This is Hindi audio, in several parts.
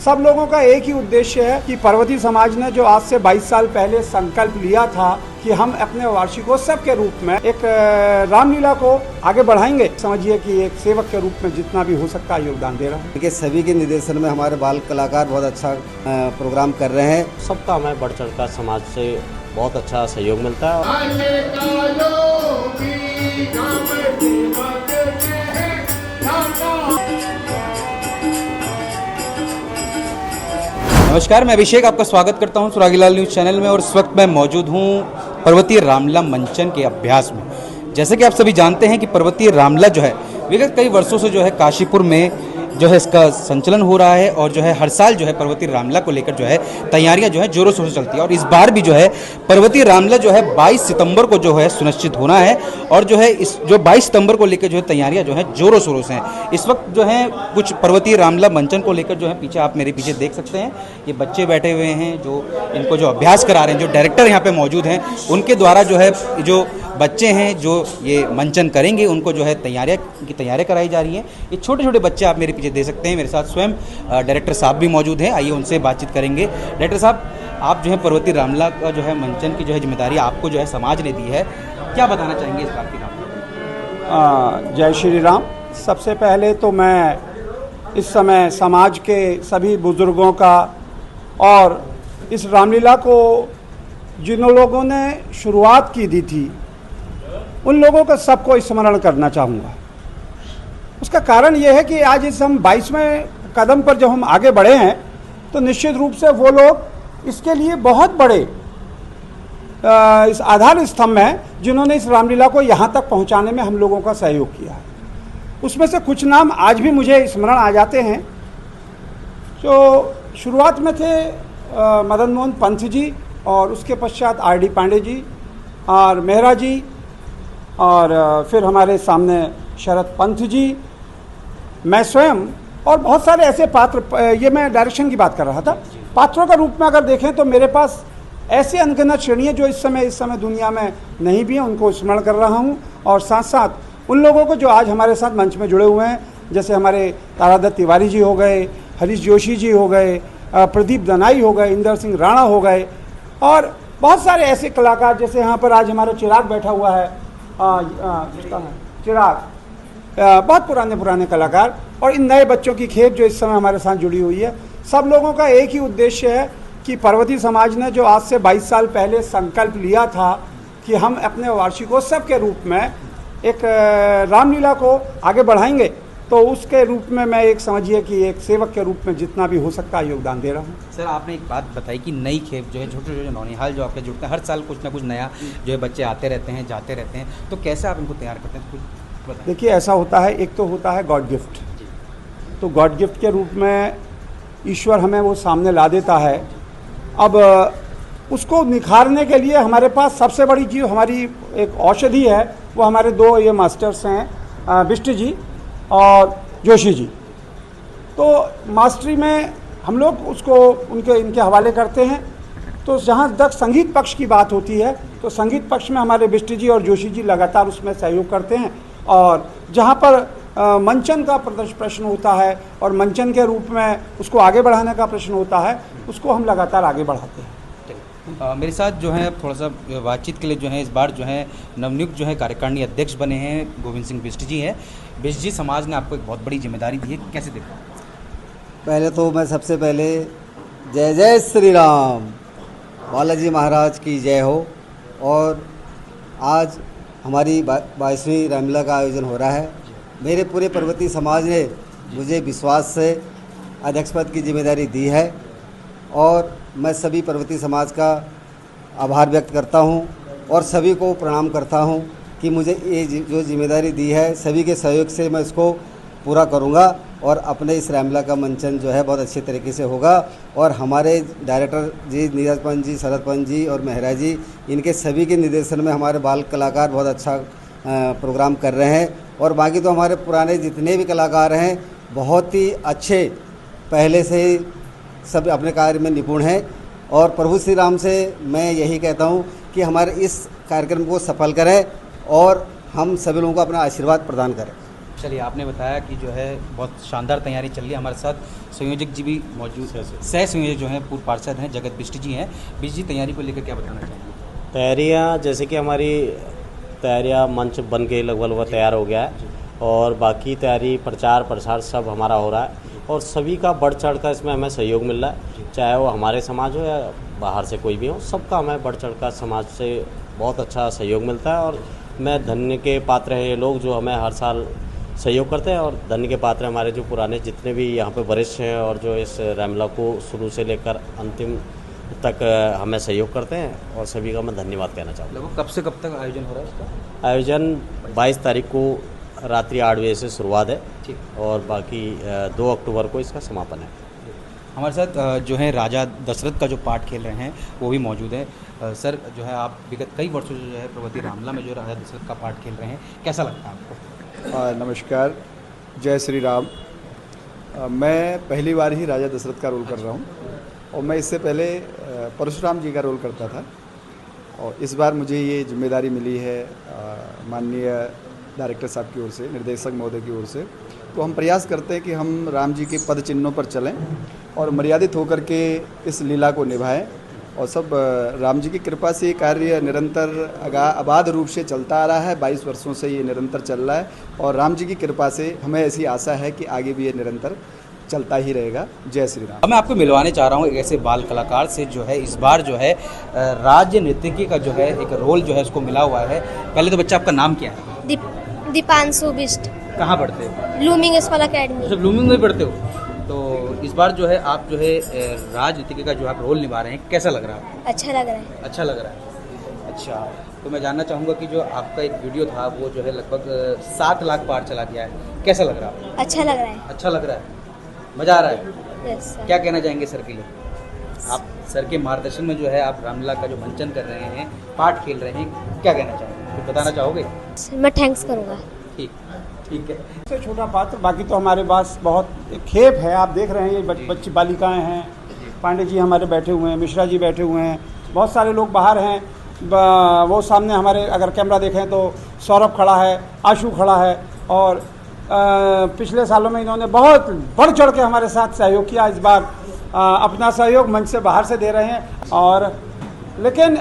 सब लोगों का एक ही उद्देश्य है कि पर्वतीय समाज ने जो आज से 22 साल पहले संकल्प लिया था कि हम अपने वार्षिकोत्सव के रूप में एक रामलीला को आगे बढ़ाएंगे, समझिए कि एक सेवक के रूप में जितना भी हो सकता है योगदान दे रहा हूँ। इनके सभी के निर्देशन में हमारे बाल कलाकार बहुत अच्छा प्रोग्राम कर रहे हैं। सबका हमें बढ़ चढ़ कर समाज से बहुत अच्छा सहयोग मिलता है। नमस्कार, मैं अभिषेक आपका स्वागत करता हूं सुरागीलाल न्यूज़ चैनल में और इस वक्त मैं मौजूद हूं पर्वतीय रामलीला मंचन के अभ्यास में। जैसे कि आप सभी जानते हैं कि पर्वतीय रामलीला जो है विगत कई वर्षों से जो है काशीपुर में जो है इसका संचलन हो रहा है और जो है हर साल जो है पर्वतीय रामलीला को लेकर जो है तैयारियां जो है जोरों शोरों से चलती है। और इस बार भी जो है पर्वतीय रामलीला जो है 22 सितंबर को जो है सुनिश्चित होना है और जो है इस जो 22 सितंबर को लेकर जो है तैयारियां जो है जोरों शोरों से हैं। इस वक्त जो है कुछ पर्वतीय रामलीला मंचन को लेकर जो है पीछे आप मेरे पीछे देख सकते हैं, ये बच्चे बैठे हुए हैं जो इनको जो अभ्यास करा रहे हैं, जो डायरेक्टर यहाँ पे मौजूद हैं उनके द्वारा जो है जो बच्चे हैं जो ये मंचन करेंगे उनको जो है तैयारियां कराई जा रही हैं। ये छोटे छोटे बच्चे आप मेरे पीछे दे सकते हैं। मेरे साथ स्वयं डायरेक्टर साहब भी मौजूद हैं, आइए उनसे बातचीत करेंगे। डायरेक्टर साहब, आप जो है पर्वतीय रामलीला का जो है मंचन की जो है जिम्मेदारी आपको जो है समाज ने दी है, क्या बताना चाहेंगे इस बात की? जय श्री राम। सबसे पहले तो मैं इस समय समाज के सभी बुजुर्गों का और इस रामलीला को जिन लोगों ने शुरुआत की दी थी उन लोगों का सबको स्मरण करना चाहूँगा। उसका कारण ये है कि आज इस हम 22वें कदम पर जब हम आगे बढ़े हैं तो निश्चित रूप से वो लोग इसके लिए बहुत बड़े इस आधार स्तंभ हैं जिन्होंने इस रामलीला को यहाँ तक पहुँचाने में हम लोगों का सहयोग किया है। उसमें से कुछ नाम आज भी मुझे स्मरण आ जाते हैं। जो शुरुआत में थे मदन मोहन पंत जी और उसके पश्चात आर.डी. पांडे जी और मेहरा जी और फिर हमारे सामने शरद पंत जी, मैं स्वयं और बहुत सारे ऐसे पात्र, ये मैं डायरेक्शन की बात कर रहा था। पात्रों का रूप में अगर देखें तो मेरे पास ऐसे अनगिनत श्रेणियाँ जो इस समय दुनिया में नहीं भी हैं उनको स्मरण कर रहा हूँ। और साथ साथ उन लोगों को जो आज हमारे साथ मंच में जुड़े हुए हैं, जैसे हमारे तारादत्त तिवारी जी हो गए, हरीश जोशी जी हो गए, प्रदीप दनाई हो गए, इंदर सिंह राणा हो गए और बहुत सारे ऐसे कलाकार, जैसे यहाँ पर आज हमारा चिराग बैठा हुआ है, चिराग, बहुत पुराने कलाकार और इन नए बच्चों की खेप जो इस समय हमारे साथ जुड़ी हुई है। सब लोगों का एक ही उद्देश्य है कि पर्वतीय समाज ने जो आज से 22 साल पहले संकल्प लिया था कि हम अपने वार्षिकोत्सव के रूप में एक रामलीला को आगे बढ़ाएंगे, तो उसके रूप में मैं एक समझिए कि एक सेवक के रूप में जितना भी हो सकता है योगदान दे रहा हूँ। सर, आपने एक बात बताई कि नई खेप जो है छोटे छोटे नौनिहाल जो आपके जुड़ते हैं, हर साल कुछ ना कुछ नया जो है बच्चे आते रहते हैं जाते रहते हैं, तो कैसे आप इनको तैयार करते हैं, कुछ बताएं। देखिए, ऐसा होता है, एक तो होता है गॉड गिफ्ट, तो गॉड गिफ्ट के रूप में ईश्वर हमें वो सामने ला देता है। अब उसको निखारने के लिए हमारे पास सबसे बड़ी चीज़ हमारी एक औषधि है, वो हमारे दो ये मास्टर्स हैं, बिष्ट जी और जोशी जी। तो मास्टरी में हम लोग उसको इनके हवाले करते हैं। तो जहाँ तक संगीत पक्ष की बात होती है तो संगीत पक्ष में हमारे बिष्ट जी और जोशी जी लगातार उसमें सहयोग करते हैं और जहाँ पर मंचन का प्रश्न होता है और मंचन के रूप में उसको आगे बढ़ाने का प्रश्न होता है, उसको हम लगातार आगे बढ़ाते हैं। मेरे साथ जो है थोड़ा सा बातचीत के लिए जो है इस बार जो है नवनियुक्त जो है कार्यकारिणी अध्यक्ष बने हैं गोविंद सिंह बिष्ट जी हैं। बिष्ट जी, समाज ने आपको एक बहुत बड़ी जिम्मेदारी दी है, कैसे देखा? पहले तो मैं सबसे पहले जय जय श्री राम, बालाजी महाराज की जय हो। और आज हमारी 22वीं रामलीला का आयोजन हो रहा है। मेरे पूरे पर्वतीय समाज ने मुझे विश्वास से अध्यक्ष पद की जिम्मेदारी दी है और मैं सभी पर्वतीय समाज का आभार व्यक्त करता हूं और सभी को प्रणाम करता हूं कि मुझे ये जो जिम्मेदारी दी है सभी के सहयोग से मैं इसको पूरा करूंगा और अपने इस रामलीला का मंचन जो है बहुत अच्छे तरीके से होगा। और हमारे डायरेक्टर जी नीरज पंत जी, शरद पंत जी और मेहरा जी, इनके सभी के निर्देशन में हमारे बाल कलाकार बहुत अच्छा प्रोग्राम कर रहे हैं। और बाकी तो हमारे पुराने जितने भी कलाकार हैं बहुत ही अच्छे पहले से ही सब अपने कार्य में निपुण हैं। और प्रभु श्री राम से मैं यही कहता हूँ कि हमारे इस कार्यक्रम को सफल करें और हम सभी लोगों को अपना आशीर्वाद प्रदान करें। चलिए, आपने बताया कि जो है बहुत शानदार तैयारी चल रही है। हमारे साथ संयोजक जी भी मौजूद, सह संयोजक जो हैं पूर्व पार्षद हैं जगत बिष्ट जी हैं। बिष्ट जी, तैयारी को लेकर क्या बताना चाहेंगे? तैयारियाँ जैसे कि हमारी तैयारियाँ मंच बन के लगभग तैयार हो गया है और बाकी तैयारी प्रचार प्रसार सब हमारा हो रहा है और सभी का बढ़ चढ़ कर इसमें हमें सहयोग मिल रहा है, चाहे वो हमारे समाज हो या बाहर से कोई भी हो, सबका हमें बढ़ चढ़ कर समाज से बहुत अच्छा सहयोग मिलता है। और मैं धन्य के पात्र हैं ये लोग जो हमें हर साल सहयोग करते हैं और धन्य के पात्र हमारे जो पुराने जितने भी यहाँ पे वरिष्ठ हैं और जो इस रामलीला को शुरू से लेकर अंतिम तक हमें सहयोग करते हैं और सभी का मैं धन्यवाद कहना चाहूँगा। लगभग कब से कब तक आयोजन हो रहा है इसका? आयोजन 22 तारीख को रात्रि 8 बजे से शुरुआत है ठीक। और बाकी 2 अक्टूबर को इसका समापन है। हमारे साथ जो है राजा दशरथ का जो पाठ खेल रहे हैं वो भी मौजूद है। सर, जो है आप विगत कई वर्षों से जो है प्रवती रामलीला में जो राजा दशरथ का पाठ खेल रहे हैं, कैसा लगता है आपको? नमस्कार, जय श्री राम। मैं पहली बार ही राजा दशरथ का रोल कर रहा हूँ और मैं इससे पहले परशुराम जी का रोल करता था और इस बार मुझे ये जिम्मेदारी मिली है माननीय डायरेक्टर साहब की ओर से, निर्देशक महोदय की ओर से। तो हम प्रयास करते हैं कि हम राम जी के पद चिन्हों पर चलें और मर्यादित होकर के इस लीला को निभाएं और सब राम जी की कृपा से ये कार्य निरंतर अबाध रूप से चलता आ रहा है। 22 वर्षों से ये निरंतर चल रहा है और राम जी की कृपा से हमें ऐसी आशा है कि आगे भी ये निरंतर चलता ही रहेगा। जय श्री राम। मैं आपको मिलवाने चाह रहा हूँ एक ऐसे बाल कलाकार से जो है इस बार जो है राज्य नृत्यकी का जो है एक रोल जो है उसको मिला हुआ है। पहले तो बच्चा, आपका नाम क्या है? दीपांशु बिष्ट। कहाँ पढ़ते हो? Looming school academy. सब ब्लूमिंग में पढ़ते हो? तो इस बार जो है आप जो है राज नृत्यकी का जो आप रोल निभा रहे हैं, कैसा लग रहा है? अच्छा लग रहा है। अच्छा लग रहा है। अच्छा, तो मैं जानना चाहूँगा कि जो आपका एक वीडियो था वो जो है लगभग 7 लाख पार चला गया है, कैसा लग रहा है? अच्छा लग रहा है। अच्छा लग रहा है, मज़ा आ रहा है। Yes sir. क्या कहना चाहेंगे सर के लिए? आप सर के मार्गदर्शन में जो है आप रामलीला का जो मंचन कर रहे हैं, पाठ खेल रहे हैं, क्या कहना चाहेंगे, कुछ बताना चाहोगे? मैं थैंक्स करूँगा। ठीक है। सबसे छोटा पात्र, बाकी तो हमारे पास बहुत खेप है। आप देख रहे हैं ये बच्ची बालिकाएं हैं, पांडे जी हमारे बैठे हुए हैं, मिश्रा जी बैठे हुए हैं, बहुत सारे लोग बाहर हैं। वो सामने हमारे अगर कैमरा देखें तो सौरभ खड़ा है, आशु खड़ा है और पिछले सालों में इन्होंने बहुत बढ़ चढ़ के हमारे साथ सहयोग किया। इस बार अपना सहयोग मंच से बाहर से दे रहे हैं। और लेकिन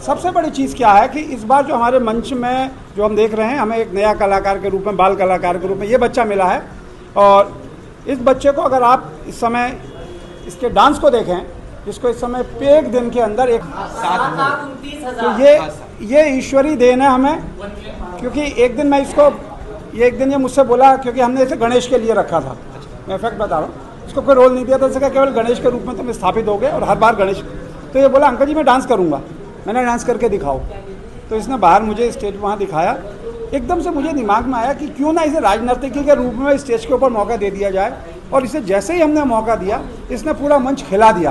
सबसे बड़ी चीज़ क्या है कि इस बार जो हमारे मंच में जो हम देख रहे हैं, हमें एक नया कलाकार के रूप में, बाल कलाकार के रूप में ये बच्चा मिला है। और इस बच्चे को अगर आप इस समय इसके डांस को देखें, जिसको इस समय पे एक दिन के अंदर एक तो ये ईश्वरी देन है हमें। क्योंकि एक दिन मैं इसको ये मुझसे बोला, क्योंकि हमने इसे गणेश के लिए रखा था। मैं फैक्ट बता रहा हूँ, इसको कोई रोल नहीं दिया था, इसका केवल गणेश के रूप में तुम स्थापित हो गए और हर बार गणेश। तो ये बोला अंकल जी मैं डांस करूँगा। मैंने डांस करके दिखाओ, तो इसने बाहर मुझे स्टेज वहाँ दिखाया। एकदम से मुझे दिमाग में आया कि क्यों ना इसे राजनर्तकी के रूप में स्टेज के ऊपर मौका दे दिया जाए। और इसे जैसे ही हमने मौका दिया, इसने पूरा मंच खिला दिया।